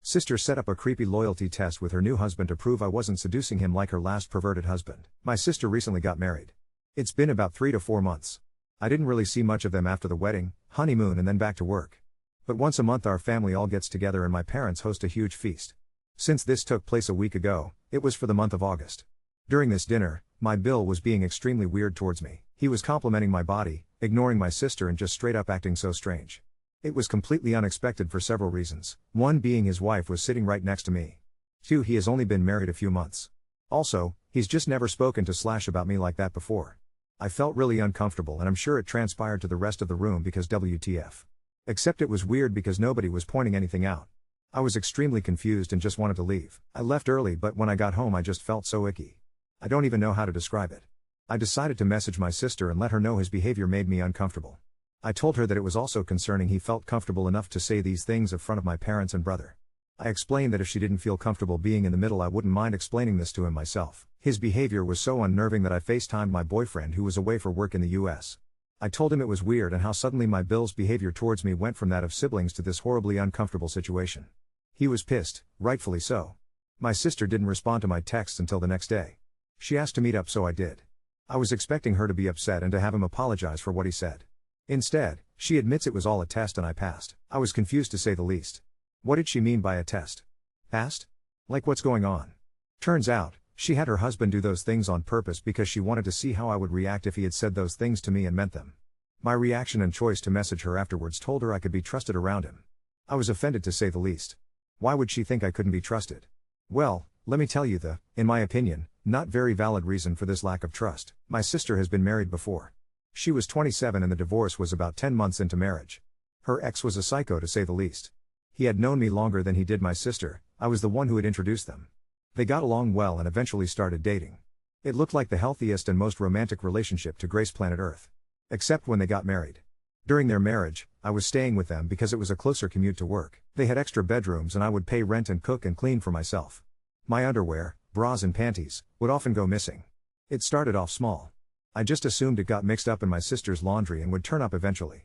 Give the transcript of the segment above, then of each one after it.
Sister set up a creepy loyalty test with her new husband to prove I wasn't seducing him like her last perverted husband. My sister recently got married. It's been about 3 to 4 months. I didn't really see much of them after the wedding, honeymoon and then back to work. But once a month our family all gets together and my parents host a huge feast. Since this took place a week ago, it was for the month of August. During this dinner, my Bill was being extremely weird towards me. He was complimenting my body, ignoring my sister and just straight up acting so strange. It was completely unexpected for several reasons, one being his wife was sitting right next to me. 2, he has only been married a few months. Also, he's just never spoken to / about me like that before. I felt really uncomfortable and I'm sure it transpired to the rest of the room because WTF. Except it was weird because nobody was pointing anything out. I was extremely confused and just wanted to leave. I left early but when I got home I just felt so icky. I don't even know how to describe it. I decided to message my sister and let her know his behavior made me uncomfortable. I told her that it was also concerning he felt comfortable enough to say these things in front of my parents and brother. I explained that if she didn't feel comfortable being in the middle I wouldn't mind explaining this to him myself. His behavior was so unnerving that I FaceTimed my boyfriend who was away for work in the US. I told him it was weird and how suddenly my Bill's behavior towards me went from that of siblings to this horribly uncomfortable situation. He was pissed, rightfully so. My sister didn't respond to my texts until the next day. She asked to meet up so I did. I was expecting her to be upset and to have him apologize for what he said. Instead, she admits it was all a test and I passed. I was confused to say the least. What did she mean by a test? Passed? Like what's going on? Turns out, she had her husband do those things on purpose because she wanted to see how I would react if he had said those things to me and meant them. My reaction and choice to message her afterwards told her I could be trusted around him. I was offended to say the least. Why would she think I couldn't be trusted? Well, let me tell you in my opinion, not very valid reason for this lack of trust. My sister has been married before. She was 27 and the divorce was about 10 months into marriage. Her ex was a psycho to say the least. He had known me longer than he did my sister, I was the one who had introduced them. They got along well and eventually started dating. It looked like the healthiest and most romantic relationship to grace planet Earth. Except when they got married. During their marriage, I was staying with them because it was a closer commute to work. They had extra bedrooms and I would pay rent and cook and clean for myself. My underwear, bras and panties, would often go missing. It started off small. I just assumed it got mixed up in my sister's laundry and would turn up eventually.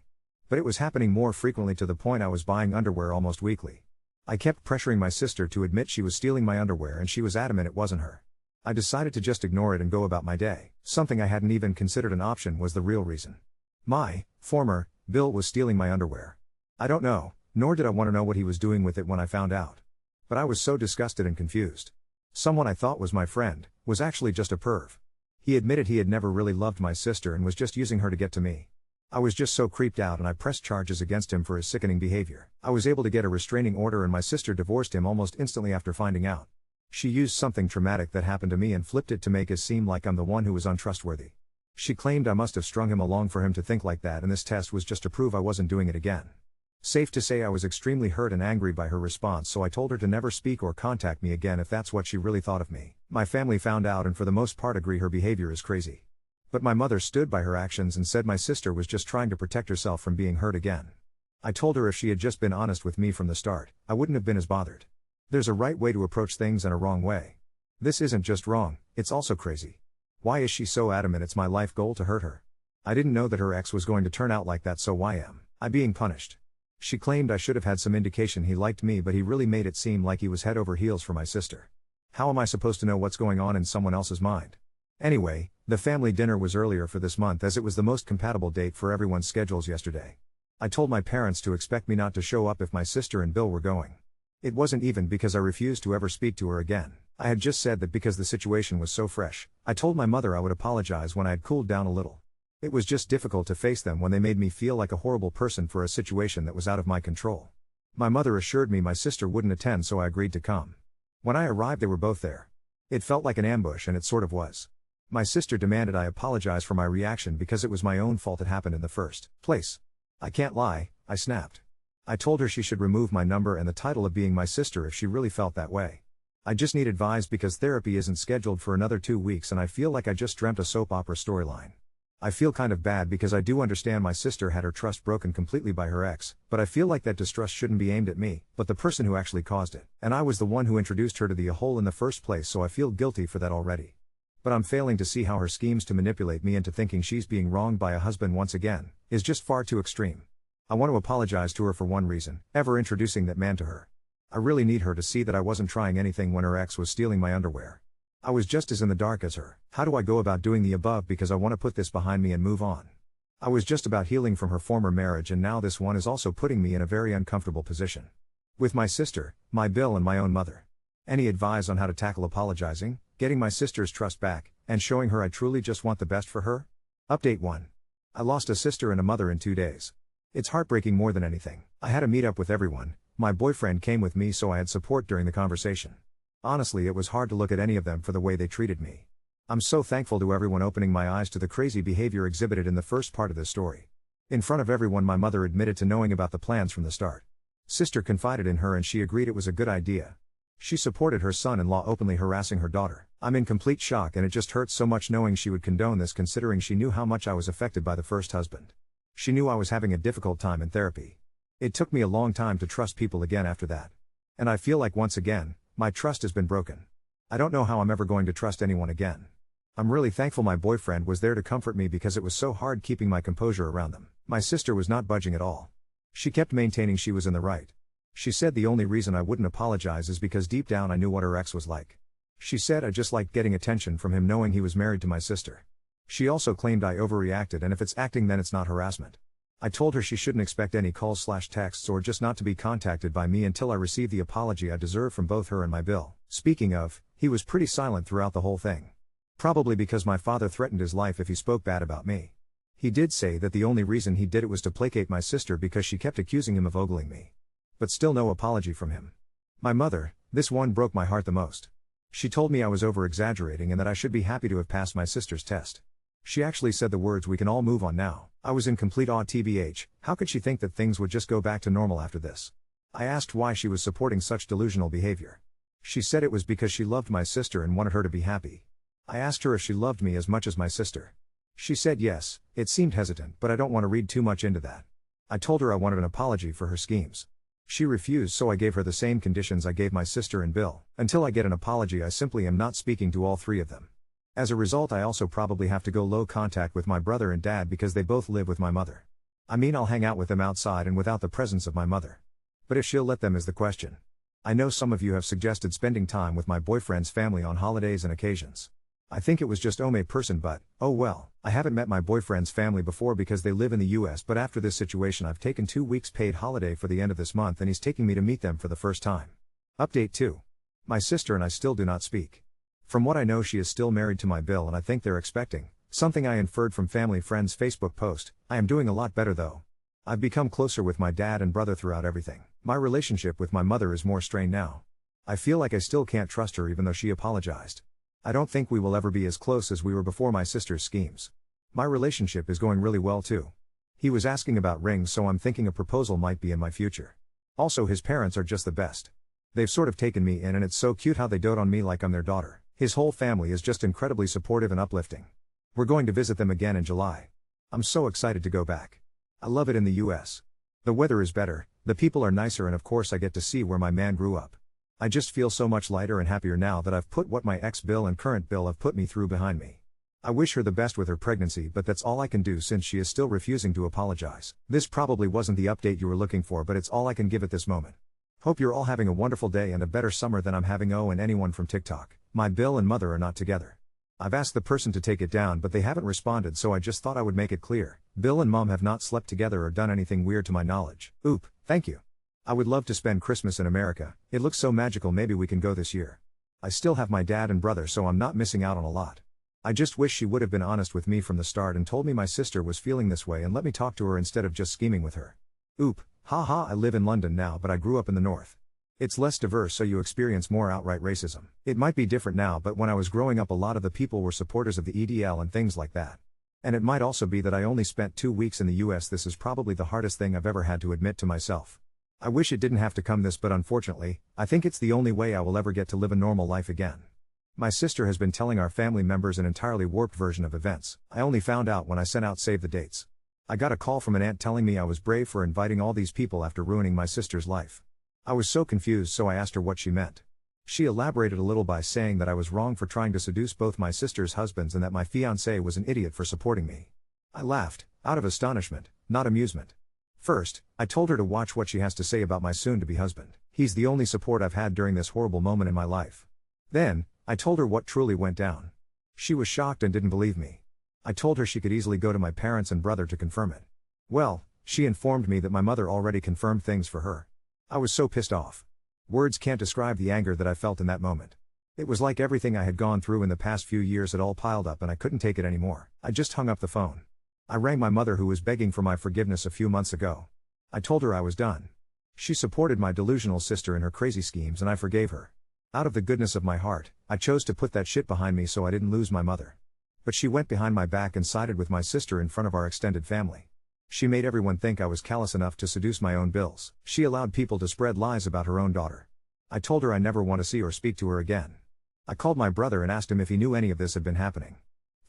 But it was happening more frequently to the point I was buying underwear almost weekly. I kept pressuring my sister to admit she was stealing my underwear and she was adamant it wasn't her. I decided to just ignore it and go about my day. Something I hadn't even considered an option was the real reason. My former Bill was stealing my underwear. I don't know, nor did I want to know what he was doing with it when I found out. But I was so disgusted and confused. Someone I thought was my friend, was actually just a perv. He admitted he had never really loved my sister and was just using her to get to me. I was just so creeped out and I pressed charges against him for his sickening behavior. I was able to get a restraining order and my sister divorced him almost instantly after finding out. She used something traumatic that happened to me and flipped it to make it seem like I'm the one who was untrustworthy. She claimed I must have strung him along for him to think like that and this test was just to prove I wasn't doing it again. Safe to say I was extremely hurt and angry by her response, so I told her to never speak or contact me again if that's what she really thought of me. My family found out and for the most part agree her behavior is crazy. But my mother stood by her actions and said my sister was just trying to protect herself from being hurt again. I told her if she had just been honest with me from the start, I wouldn't have been as bothered. There's a right way to approach things and a wrong way. This isn't just wrong, it's also crazy. Why is she so adamant it's my life goal to hurt her? I didn't know that her ex was going to turn out like that, so why am I being punished? She claimed I should have had some indication he liked me, but he really made it seem like he was head over heels for my sister. How am I supposed to know what's going on in someone else's mind? Anyway, the family dinner was earlier for this month as it was the most compatible date for everyone's schedules yesterday. I told my parents to expect me not to show up if my sister and Bill were going. It wasn't even because I refused to ever speak to her again. I had just said that because the situation was so fresh. I told my mother I would apologize when I had cooled down a little. It was just difficult to face them when they made me feel like a horrible person for a situation that was out of my control. My mother assured me my sister wouldn't attend, so I agreed to come. When I arrived they were both there. It felt like an ambush and it sort of was. My sister demanded I apologize for my reaction because it was my own fault it happened in the first place. I can't lie, I snapped. I told her she should remove my number and the title of being my sister if she really felt that way. I just need advice because therapy isn't scheduled for another 2 weeks and I feel like I just dreamt a soap opera storyline. I feel kind of bad because I do understand my sister had her trust broken completely by her ex, but I feel like that distrust shouldn't be aimed at me, but the person who actually caused it. And I was the one who introduced her to the hole in the first place, so I feel guilty for that already. But I'm failing to see how her schemes to manipulate me into thinking she's being wronged by a husband once again, is just far too extreme. I want to apologize to her for one reason, ever introducing that man to her. I really need her to see that I wasn't trying anything when her ex was stealing my underwear. I was just as in the dark as her. How do I go about doing the above because I want to put this behind me and move on? I was just about healing from her former marriage, and now this one is also putting me in a very uncomfortable position. With my sister, my Bill, and my own mother. Any advice on how to tackle apologizing, getting my sister's trust back, and showing her I truly just want the best for her? Update 1. I lost a sister and a mother in 2 days. It's heartbreaking more than anything. I had a meetup with everyone. My boyfriend came with me so I had support during the conversation. Honestly, it was hard to look at any of them for the way they treated me. I'm so thankful to everyone opening my eyes to the crazy behavior exhibited in the first part of this story. In front of everyone, my mother admitted to knowing about the plans from the start. Sister confided in her and she agreed it was a good idea. She supported her son-in-law openly harassing her daughter. I'm in complete shock, and it just hurts so much knowing she would condone this, considering she knew how much I was affected by the first husband. She knew I was having a difficult time in therapy. It took me a long time to trust people again after that. And I feel like once again, my trust has been broken. I don't know how I'm ever going to trust anyone again. I'm really thankful my boyfriend was there to comfort me because it was so hard keeping my composure around them. My sister was not budging at all. She kept maintaining she was in the right. She said the only reason I wouldn't apologize is because deep down I knew what her ex was like. She said I just liked getting attention from him knowing he was married to my sister. She also claimed I overreacted, and if it's acting then it's not harassment. I told her she shouldn't expect any calls/texts or just not to be contacted by me until I received the apology I deserve from both her and my Bill. Speaking of, he was pretty silent throughout the whole thing. Probably because my father threatened his life if he spoke bad about me. He did say that the only reason he did it was to placate my sister because she kept accusing him of ogling me. But still no apology from him. My mother, this one broke my heart the most. She told me I was over-exaggerating and that I should be happy to have passed my sister's test. She actually said the words, "We can all move on now." I was in complete awe. TBH, how could she think that things would just go back to normal after this? I asked why she was supporting such delusional behavior. She said it was because she loved my sister and wanted her to be happy. I asked her if she loved me as much as my sister. She said yes. It seemed hesitant, but I don't want to read too much into that. I told her I wanted an apology for her schemes. She refused, so I gave her the same conditions I gave my sister and Bill. Until I get an apology, I simply am not speaking to all three of them. As a result, I also probably have to go low contact with my brother and dad because they both live with my mother. I mean, I'll hang out with them outside and without the presence of my mother. But if she'll let them is the question. I know some of you have suggested spending time with my boyfriend's family on holidays and occasions. I think it was just a person, but, oh well. I haven't met my boyfriend's family before because they live in the US, but after this situation I've taken 2 weeks paid holiday for the end of this month and he's taking me to meet them for the first time. Update 2. My sister and I still do not speak. From what I know, she is still married to my Bill and I think they're expecting, something I inferred from family friend's Facebook post. I am doing a lot better though. I've become closer with my dad and brother throughout everything. My relationship with my mother is more strained now. I feel like I still can't trust her even though she apologized. I don't think we will ever be as close as we were before my sister's schemes. My relationship is going really well too. He was asking about rings, so I'm thinking a proposal might be in my future. Also, his parents are just the best. They've sort of taken me in and it's so cute how they dote on me like I'm their daughter. His whole family is just incredibly supportive and uplifting. We're going to visit them again in July. I'm so excited to go back. I love it in the US. The weather is better, the people are nicer, and of course I get to see where my man grew up. I just feel so much lighter and happier now that I've put what my ex-Bill and current Bill have put me through behind me. I wish her the best with her pregnancy, but that's all I can do since she is still refusing to apologize. This probably wasn't the update you were looking for, but it's all I can give at this moment. Hope you're all having a wonderful day and a better summer than I'm having. Oh, and anyone from TikTok, my Bill and mother are not together. I've asked the person to take it down but they haven't responded, so I just thought I would make it clear. Bill and mom have not slept together or done anything weird to my knowledge. Oop, thank you. I would love to spend Christmas in America. It looks so magical. Maybe we can go this year. I still have my dad and brother, so I'm not missing out on a lot. I just wish she would have been honest with me from the start and told me my sister was feeling this way and let me talk to her instead of just scheming with her. Oop, haha. I live in London now, but I grew up in the north. It's less diverse, so you experience more outright racism. It might be different now, but when I was growing up a lot of the people were supporters of the EDL and things like that. And it might also be that I only spent 2 weeks in the US. This is probably the hardest thing I've ever had to admit to myself. I wish it didn't have to come this, but unfortunately, I think it's the only way I will ever get to live a normal life again. My sister has been telling our family members an entirely warped version of events. I only found out when I sent out save the dates. I got a call from an aunt telling me I was brave for inviting all these people after ruining my sister's life. I was so confused, so I asked her what she meant. She elaborated a little by saying that I was wrong for trying to seduce both my sister's husbands and that my fiancé was an idiot for supporting me. I laughed, out of astonishment, not amusement. First, I told her to watch what she has to say about my soon-to-be husband. He's the only support I've had during this horrible moment in my life. Then, I told her what truly went down. She was shocked and didn't believe me. I told her she could easily go to my parents and brother to confirm it. Well, she informed me that my mother already confirmed things for her. I was so pissed off. Words can't describe the anger that I felt in that moment. It was like everything I had gone through in the past few years had all piled up and I couldn't take it anymore. I just hung up the phone. I rang my mother, who was begging for my forgiveness a few months ago. I told her I was done. She supported my delusional sister in her crazy schemes and I forgave her. Out of the goodness of my heart, I chose to put that shit behind me so I didn't lose my mother. But she went behind my back and sided with my sister in front of our extended family. She made everyone think I was callous enough to seduce my own bills. She allowed people to spread lies about her own daughter. I told her I never want to see or speak to her again. I called my brother and asked him if he knew any of this had been happening.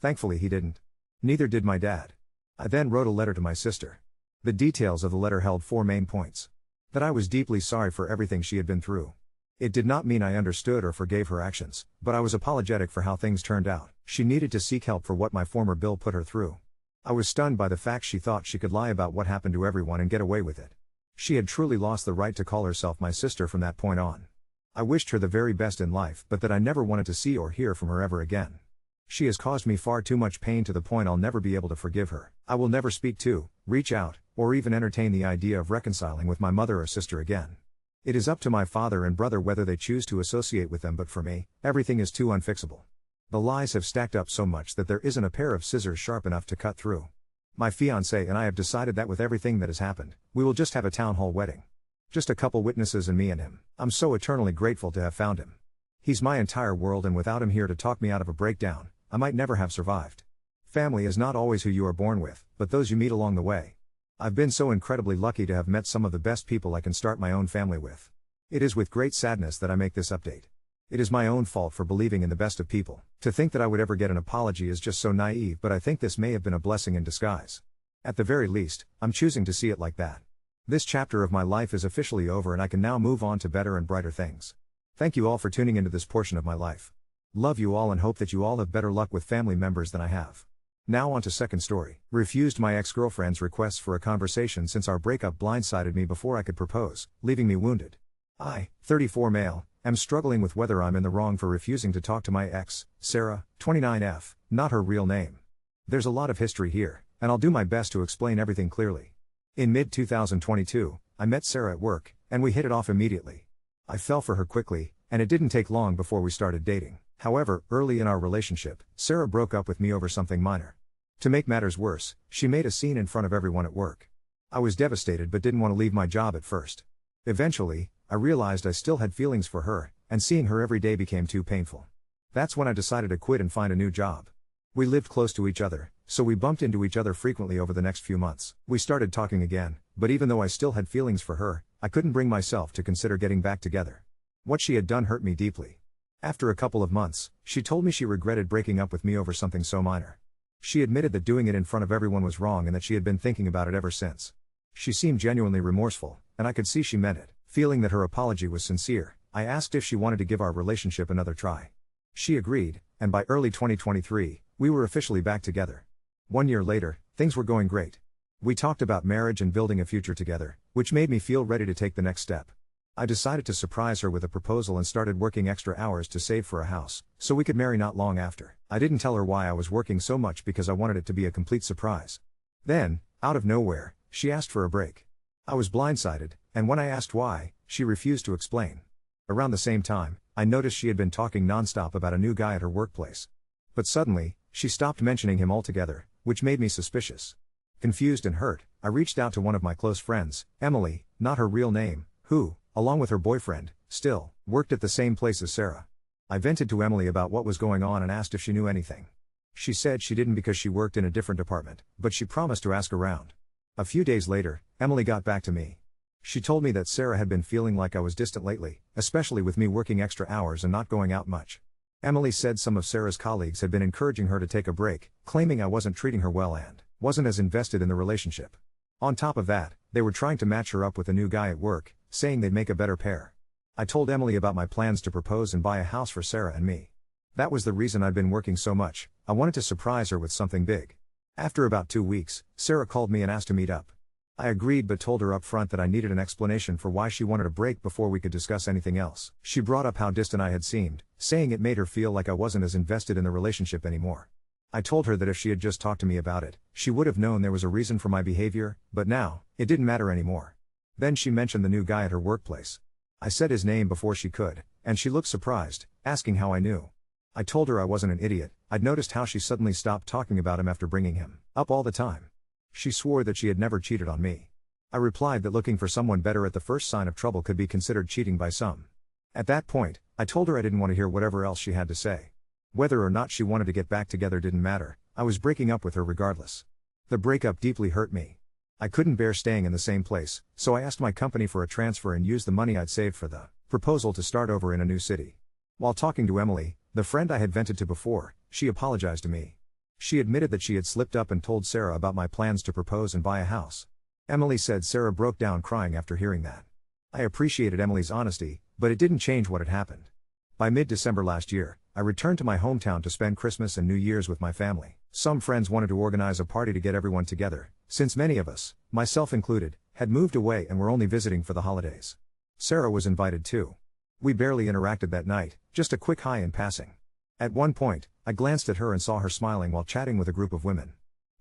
Thankfully he didn't. Neither did my dad. I then wrote a letter to my sister. The details of the letter held 4 main points. That I was deeply sorry for everything she had been through. It did not mean I understood or forgave her actions, but I was apologetic for how things turned out. She needed to seek help for what my former Bill put her through. I was stunned by the fact she thought she could lie about what happened to everyone and get away with it. She had truly lost the right to call herself my sister from that point on. I wished her the very best in life, but that I never wanted to see or hear from her ever again. She has caused me far too much pain to the point I'll never be able to forgive her. I will never speak to, reach out, or even entertain the idea of reconciling with my mother or sister again. It is up to my father and brother whether they choose to associate with them, but for me, everything is too unfixable. The lies have stacked up so much that there isn't a pair of scissors sharp enough to cut through. My fiancé and I have decided that with everything that has happened, we will just have a town hall wedding. Just a couple witnesses and me and him. I'm so eternally grateful to have found him. He's my entire world, and without him here to talk me out of a breakdown, I might never have survived. Family is not always who you are born with, but those you meet along the way. I've been so incredibly lucky to have met some of the best people I can start my own family with. It is with great sadness that I make this update. It is my own fault for believing in the best of people. To think that I would ever get an apology is just so naive, but I think this may have been a blessing in disguise. At the very least, I'm choosing to see it like that. This chapter of my life is officially over and I can now move on to better and brighter things. Thank you all for tuning into this portion of my life. Love you all and hope that you all have better luck with family members than I have. Now on to second story. Refused my ex-girlfriend's requests for a conversation since our breakup blindsided me before I could propose, leaving me wounded. I, 34 male, am struggling with whether I'm in the wrong for refusing to talk to my ex, Sarah, 29F, not her real name. There's a lot of history here, and I'll do my best to explain everything clearly. In mid-2022, I met Sarah at work, and we hit it off immediately. I fell for her quickly, and it didn't take long before we started dating. However, early in our relationship, Sarah broke up with me over something minor. To make matters worse, she made a scene in front of everyone at work. I was devastated but didn't want to leave my job at first. Eventually, I realized I still had feelings for her, and seeing her every day became too painful. That's when I decided to quit and find a new job. We lived close to each other, so we bumped into each other frequently over the next few months. We started talking again, but even though I still had feelings for her, I couldn't bring myself to consider getting back together. What she had done hurt me deeply. After a couple of months, she told me she regretted breaking up with me over something so minor. She admitted that doing it in front of everyone was wrong and that she had been thinking about it ever since. She seemed genuinely remorseful, and I could see she meant it. Feeling that her apology was sincere, I asked if she wanted to give our relationship another try. She agreed, and by early 2023, we were officially back together. 1 year later, things were going great. We talked about marriage and building a future together, which made me feel ready to take the next step. I decided to surprise her with a proposal and started working extra hours to save for a house, so we could marry not long after. I didn't tell her why I was working so much because I wanted it to be a complete surprise. Then, out of nowhere, she asked for a break. I was blindsided, and when I asked why, she refused to explain. Around the same time, I noticed she had been talking nonstop about a new guy at her workplace. But suddenly, she stopped mentioning him altogether, which made me suspicious. Confused and hurt, I reached out to one of my close friends, Emily, not her real name, who, along with her boyfriend, still, worked at the same place as Sarah. I vented to Emily about what was going on and asked if she knew anything. She said she didn't because she worked in a different department, but she promised to ask around. A few days later, Emily got back to me. She told me that Sarah had been feeling like I was distant lately, especially with me working extra hours and not going out much. Emily said some of Sarah's colleagues had been encouraging her to take a break, claiming I wasn't treating her well and wasn't as invested in the relationship. On top of that, they were trying to match her up with a new guy at work, saying they'd make a better pair. I told Emily about my plans to propose and buy a house for Sarah and me. That was the reason I'd been working so much. I wanted to surprise her with something big. After about 2 weeks, Sarah called me and asked to meet up. I agreed but told her up front that I needed an explanation for why she wanted a break before we could discuss anything else. She brought up how distant I had seemed, saying it made her feel like I wasn't as invested in the relationship anymore. I told her that if she had just talked to me about it, she would have known there was a reason for my behavior, but now, it didn't matter anymore. Then she mentioned the new guy at her workplace. I said his name before she could, and she looked surprised, asking how I knew. I told her I wasn't an idiot. I'd noticed how she suddenly stopped talking about him after bringing him up all the time. She swore that she had never cheated on me. I replied that looking for someone better at the first sign of trouble could be considered cheating by some. At that point, I told her I didn't want to hear whatever else she had to say. Whether or not she wanted to get back together didn't matter, I was breaking up with her regardless. The breakup deeply hurt me. I couldn't bear staying in the same place, so I asked my company for a transfer and used the money I'd saved for the proposal to start over in a new city. While talking to Emily, the friend I had vented to before, she apologized to me. She admitted that she had slipped up and told Sarah about my plans to propose and buy a house. Emily said Sarah broke down crying after hearing that. I appreciated Emily's honesty, but it didn't change what had happened. By mid-December last year, I returned to my hometown to spend Christmas and New Year's with my family. Some friends wanted to organize a party to get everyone together, since many of us, myself included, had moved away and were only visiting for the holidays. Sarah was invited too. We barely interacted that night, just a quick hi in passing. At one point, I glanced at her and saw her smiling while chatting with a group of women.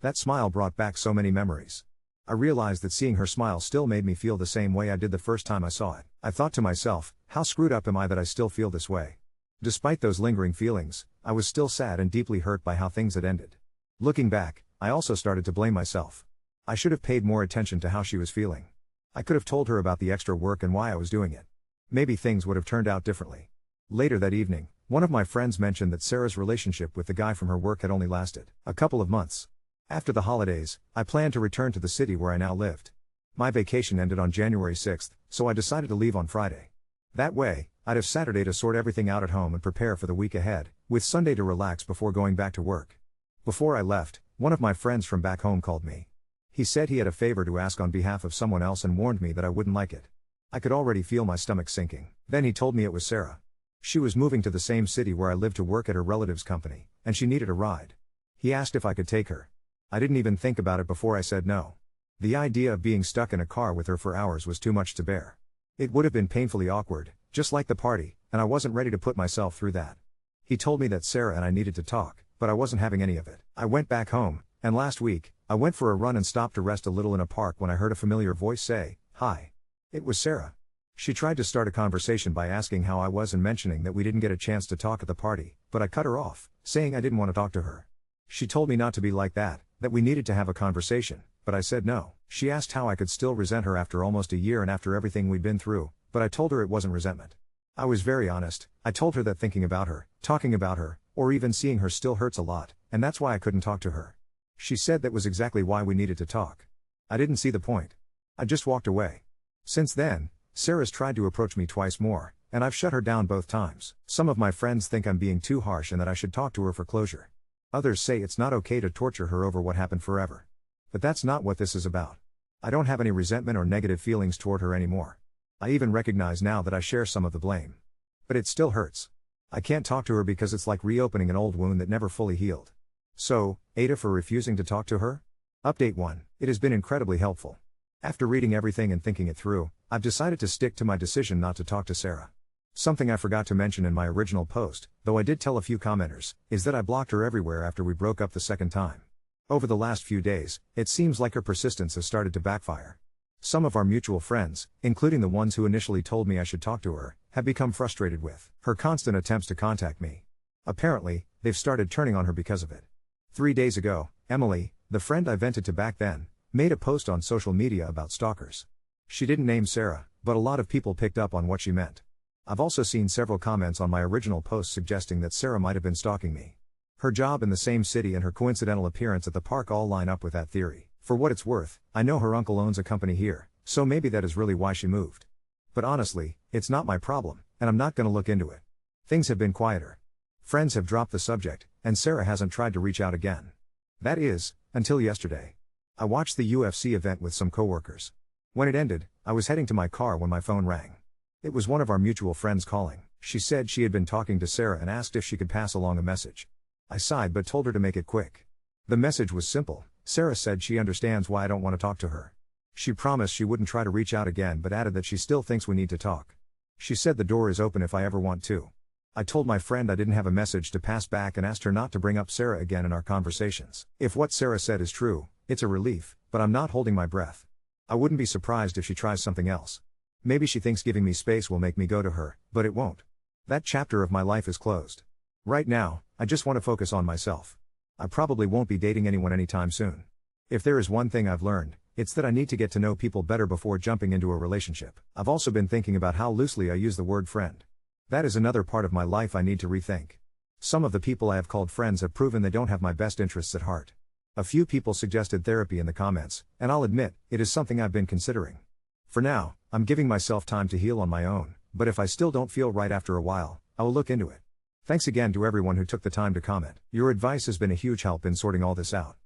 That smile brought back so many memories. I realized that seeing her smile still made me feel the same way I did the first time I saw it. I thought to myself, how screwed up am I that I still feel this way? Despite those lingering feelings, I was still sad and deeply hurt by how things had ended. Looking back, I also started to blame myself. I should have paid more attention to how she was feeling. I could have told her about the extra work and why I was doing it. Maybe things would have turned out differently. Later that evening, one of my friends mentioned that Sarah's relationship with the guy from her work had only lasted a couple of months. After the holidays, I planned to return to the city where I now lived. My vacation ended on January 6th, so I decided to leave on Friday. That way, I'd have Saturday to sort everything out at home and prepare for the week ahead, with Sunday to relax before going back to work. Before I left, one of my friends from back home called me. He said he had a favor to ask on behalf of someone else and warned me that I wouldn't like it. I could already feel my stomach sinking. Then he told me it was Sarah. She was moving to the same city where I lived to work at her relative's company, and she needed a ride. He asked if I could take her. I didn't even think about it before I said no. The idea of being stuck in a car with her for hours was too much to bear. It would have been painfully awkward, just like the party, and I wasn't ready to put myself through that. He told me that Sarah and I needed to talk, but I wasn't having any of it. I went back home, and last week, I went for a run and stopped to rest a little in a park when I heard a familiar voice say, "Hi." It was Sarah. She tried to start a conversation by asking how I was and mentioning that we didn't get a chance to talk at the party, but I cut her off, saying I didn't want to talk to her. She told me not to be like that we needed to have a conversation, but I said no. She asked how I could still resent her after almost a year and after everything we'd been through, but I told her it wasn't resentment. I was very honest. I told her that thinking about her, talking about her, or even seeing her still hurts a lot, and that's why I couldn't talk to her. She said that was exactly why we needed to talk. I didn't see the point. I just walked away. Since then, Sarah's tried to approach me twice more, and I've shut her down both times. Some of my friends think I'm being too harsh and that I should talk to her for closure. Others say it's not okay to torture her over what happened forever. But that's not what this is about. I don't have any resentment or negative feelings toward her anymore. I even recognize now that I share some of the blame. But it still hurts. I can't talk to her because it's like reopening an old wound that never fully healed. So, Ada for refusing to talk to her? Update 1. It has been incredibly helpful. After reading everything and thinking it through, I've decided to stick to my decision not to talk to Sarah. Something I forgot to mention in my original post, though I did tell a few commenters, is that I blocked her everywhere after we broke up the second time. Over the last few days, it seems like her persistence has started to backfire. Some of our mutual friends, including the ones who initially told me I should talk to her, have become frustrated with her constant attempts to contact me. Apparently, they've started turning on her because of it. 3 days ago, Emily, the friend I vented to back then, made a post on social media about stalkers. She didn't name Sarah, but a lot of people picked up on what she meant. I've also seen several comments on my original post suggesting that Sarah might have been stalking me. Her job in the same city and her coincidental appearance at the park all line up with that theory. For what it's worth, I know her uncle owns a company here, so maybe that is really why she moved. But honestly, it's not my problem, and I'm not gonna look into it. Things have been quieter. Friends have dropped the subject, and Sarah hasn't tried to reach out again. That is, until yesterday. I watched the UFC event with some coworkers. When it ended, I was heading to my car when my phone rang. It was one of our mutual friends calling. She said she had been talking to Sarah and asked if she could pass along a message. I sighed but told her to make it quick. The message was simple. Sarah said she understands why I don't want to talk to her. She promised she wouldn't try to reach out again but added that she still thinks we need to talk. She said the door is open if I ever want to. I told my friend I didn't have a message to pass back and asked her not to bring up Sarah again in our conversations. If what Sarah said is true, it's a relief, but I'm not holding my breath. I wouldn't be surprised if she tries something else. Maybe she thinks giving me space will make me go to her, but it won't. That chapter of my life is closed. Right now, I just want to focus on myself. I probably won't be dating anyone anytime soon. If there is one thing I've learned, it's that I need to get to know people better before jumping into a relationship. I've also been thinking about how loosely I use the word friend. That is another part of my life I need to rethink. Some of the people I have called friends have proven they don't have my best interests at heart. A few people suggested therapy in the comments, and I'll admit, it is something I've been considering. For now, I'm giving myself time to heal on my own, but if I still don't feel right after a while, I will look into it. Thanks again to everyone who took the time to comment. Your advice has been a huge help in sorting all this out.